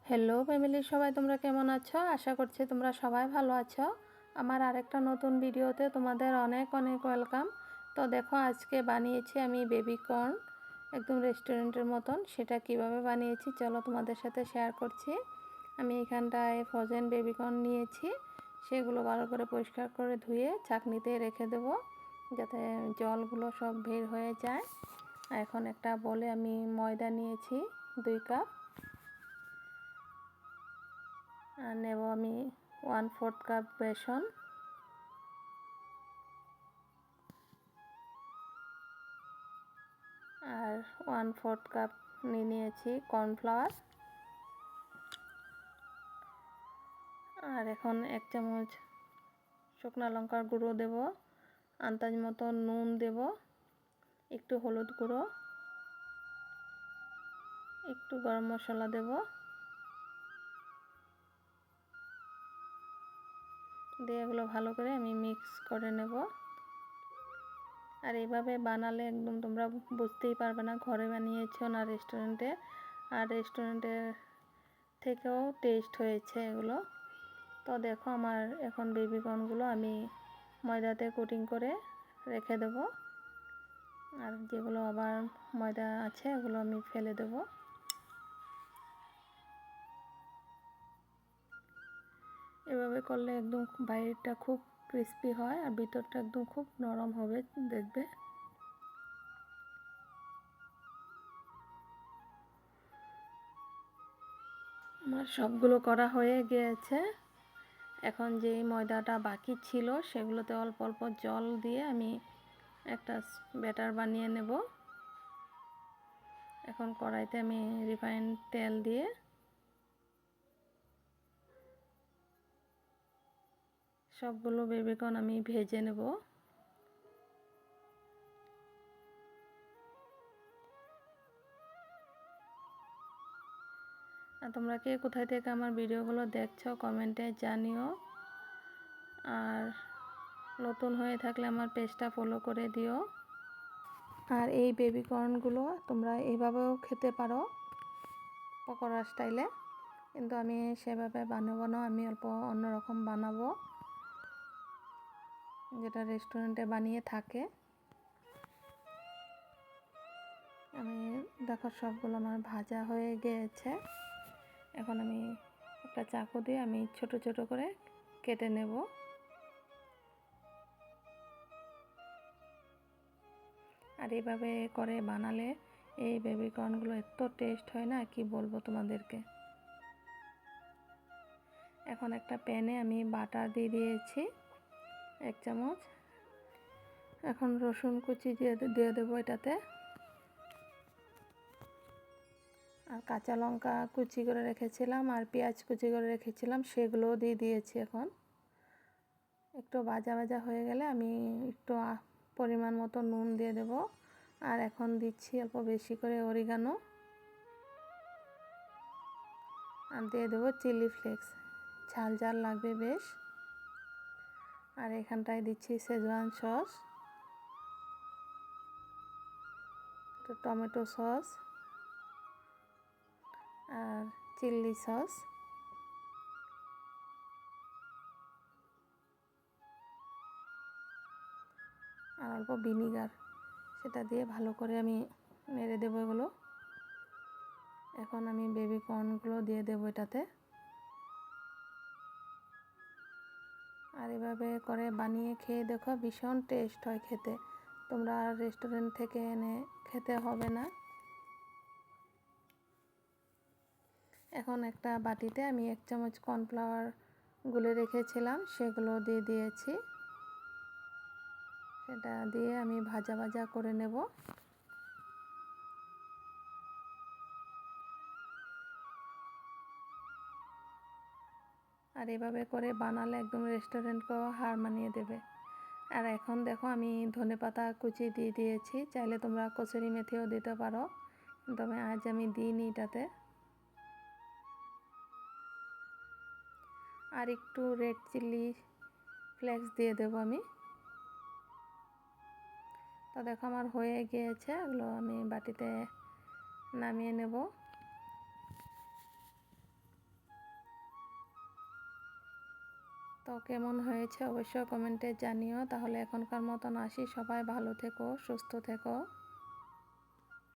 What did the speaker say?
Hello family, সবাই তোমরা কেমন আছো? আশা করছি তোমরা সবাই ভালো আছো। আমার আরেকটা নতুন ভিডিওতে তোমাদের অনেক অনেক ওয়েলকাম। তো দেখো, আজকে বানিয়েছি আমি বেবি কর্ন, একদম রেস্টুরেন্টের মতন। সেটা কিভাবে বানিয়েছি চলো তোমাদের সাথে শেয়ার করছি। আমি এখানটায় ফ্রোজেন বেবি কর্ন নিয়েছি। সেগুলো ভালো করে পরিষ্কার করে ধুয়ে চাকনিতে রেখে দেবো, যাতে জলগুলো সব বের হয়ে যায়। এখন একটা বলে আমি ময়দা নিয়েছি 2 কাপ, আর নেব আমি 1/4 কাপ বেসন, আর 1/4 কাপ নিয়েছি কর্নফ্লাওয়ার, আর এখন 1 চামচ শুকনো লঙ্কার গুঁড়ো দেব, আন্দাজ মতো নুন দেব, একটু হলুদ গুঁড়ো, একটু গরম মশলা দেব, দিয়ে এগুলো ভালো করে আমি মিক্স করে নেব। আর এইভাবে বানালে একদম তোমরা বুঝতেই পারবে না ঘরে বানিয়েছো না রেস্টুরেন্টে, আর রেস্টুরেন্টের থেকেও টেস্ট হয়েছে এগুলো। তো দেখো, আমার এখন বেবি কর্নগুলো আমি ময়দাতে কোটিং করে রেখে দেব, আর যেগুলো আবার ময়দা আছে এগুলো আমি ফেলে দেব। এভাবে করলে একদম বাইরেটা খুব ক্রিস্পি হয় আর ভিতরটা একদম খুব নরম হবে, দেখবে। আমার সবগুলো করা হয়ে গিয়েছে। এখন যেই ময়দাটা বাকি ছিল সেগুলোতে অল্প অল্প জল দিয়ে আমি একটা ব্যাটার বানিয়ে নেব। এখন কড়াইতে আমি রিফাইন্ড তেল দিয়ে সবগুলো বেবি কর্ন আমি ভেজে নেব। আর তোমরা কে কোথায় থেকে আমার ভিডিওগুলো দেখছো কমেন্টে জানিও, আর নতুন হয়ে থাকলে আমার পেজটা ফলো করে দিও। আর এই বেবি কর্নগুলো তোমরা এইভাবেও খেতে পারো, পকোড়া স্টাইলে, কিন্তু আমি সেভাবে বানাবো না, আমি অল্প অন্যরকম বানাবো, যেটা রেস্টুরেন্টে বানিয়ে থাকে। আমি দেখো সবগুলো আমার ভাজা হয়ে গিয়েছে। এখন আমি একটা চাকু দিয়ে আমি ছোট ছোট করে কেটে নেব। আর এইভাবে করে বানালে এই বেবি কর্নগুলো এত টেস্ট হয় না, কি বলবো তোমাদেরকে। এখন একটা প্যানে আমি বাটার দিয়ে দিয়েছি 1 চামচ। এখন রসুন কুচি দিয়ে দেবো এটাতে, আর কাঁচা লঙ্কা কুচি করে রেখেছিলাম আর পেঁয়াজ কুচি করে রেখেছিলাম, সেগুলোও দিয়ে দিয়েছি। এখন একটু ভাজা ভাজা হয়ে গেলে আমি একটু পরিমাণ মতো নুন দিয়ে দেব, আর এখন দিচ্ছি অল্প বেশি করে অরিগানো, আর দিয়ে দেবো চিলি ফ্লেক্স, ঝাল ঝাল লাগবে বেশ। আর এখানটায় দিচ্ছি শেজওয়ান সস, একটু টমেটো সস, আর চিলি সস, আর অল্প ভিনিগার, সেটা দিয়ে ভালো করে আমি নেড়ে দেবো এগুলো। এখন আমি বেবি কর্নগুলো দিয়ে দেবো এটাতে, আর এভাবে করে বানিয়ে খেয়ে দেখো, ভীষণ টেস্ট হয় খেতে। তোমরা রেস্টুরেন্ট থেকে এনে খেতে হবে না। এখন একটা বাটিতে আমি 1 চামচ কর্নফ্লাওয়ার গুলে রেখেছিলাম, সেগুলো দিয়ে দিয়েছি। সেটা দিয়ে আমি ভাজা ভাজা করে নেব। আর এভাবে করে বানালে একদম রেস্টুরেন্টকেও হার মানিয়ে দেবে। আর এখন দেখো, আমি ধনেপাতা কুচি দিয়ে দিয়েছি, চাইলে তোমরা কসুরি মেথিও দিতে পারো, কিন্তু আজ আমি দিইনি এটাতে। আর একটু রেড চিলি ফ্লেক্স দিয়ে দেবো আমি। তো দেখো আমার হয়ে গিয়েছে, এগুলো আমি বাটিতে নামিয়ে নেব। তো কেমন হয়েছে অবশ্যই কমেন্টে জানিও। তাহলে এখনকার মতন আসি, সবাই ভালো থেকো, সুস্থ থেকো।